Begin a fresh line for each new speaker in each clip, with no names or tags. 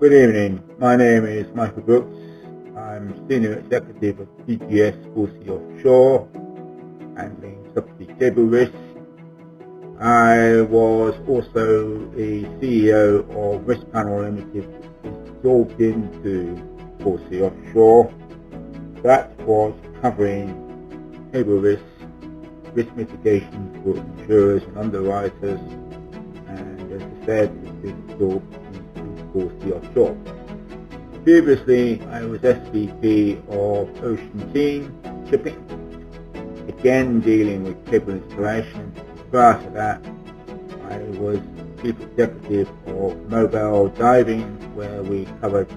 Good evening. My name is Michael Brooks. I'm Senior Executive of DGS 4C Offshore, handling subsea cable risk. I was also a CEO of Risk Panel Limited, which is absorbed into 4C Offshore. That was covering cable risk mitigation for insurers and underwriters, and as I said, it's been absorbed into 4C Offshore. Previously, I was SVP of Ocean Team Shipping, again dealing with cable installation. Prior to that, I was Chief Executive of Mobile Diving, where we covered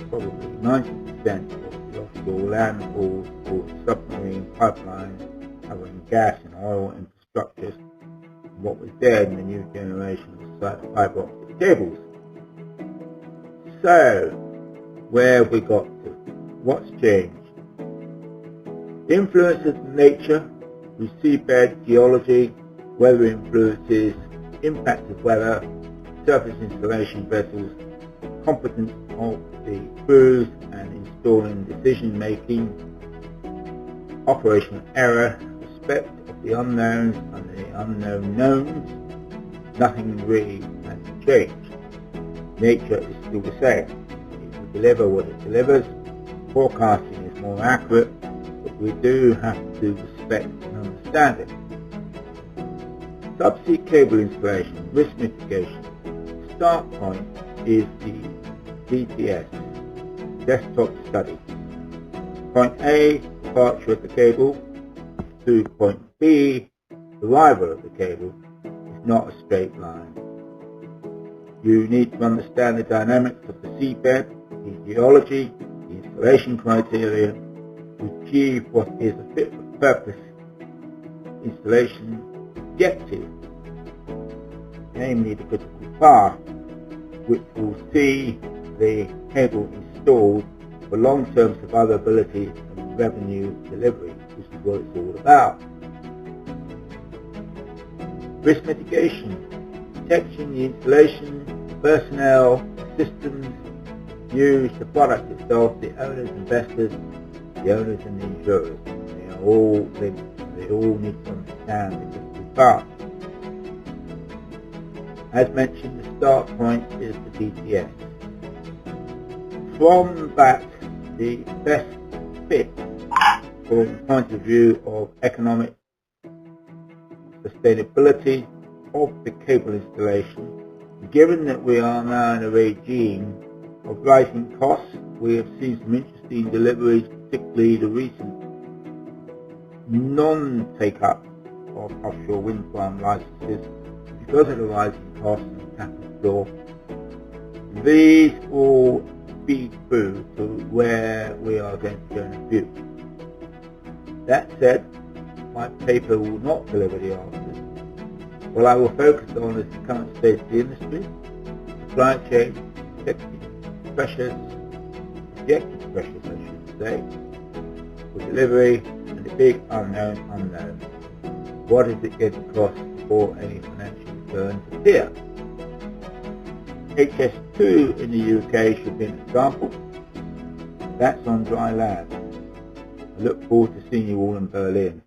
probably 90% of the offshore land hauls for submarine pipelines, covering gas and oil infrastructures, and what was there in the new generation of fiber optic cables. So, where have we got to? What's changed? Influences of nature through seabed, geology, weather influences, impact of weather, surface installation vessels, competence of the crews and installing decision making, operational error, respect of the unknowns and the unknown knowns. Nothing really has changed. Nature is still the same. It will deliver what it delivers. Forecasting is more accurate, but we do have to respect and understand it. Subsea cable installation, risk mitigation. Start point is the DTS, desktop study. Point A, departure of the cable, to point B, arrival of the cable, is not a straight line. You need to understand the dynamics of the seabed, the geology, the installation criteria, to achieve what is a fit for purpose installation objective, namely the critical path, which will see the cable installed for long-term survivability and revenue delivery, which is what it's all about. Risk mitigation, protecting the installation, the personnel, the systems used, the product itself, the owners, investors, the owners and the insurers. They are all linked. They all need to understand the critical path. As mentioned, the start point is the DTS. From that, the best fit from the point of view of economic sustainability of the cable installation, given that we are now in a regime of rising costs, we have seen some interesting deliveries, particularly the recent non-take-up of offshore wind farm licenses because of the rising costs and capital floor. These all feed through to where we are going to go in the future. That said, my paper will not deliver the answers. What I will focus on is the current state of the industry, supply chain, objective pressures, I should say, for delivery, and the big unknown. What is it going to cost before any financial returns appear? HS2 in the UK should be an example. That's on dry land. I look forward to seeing you all in Berlin.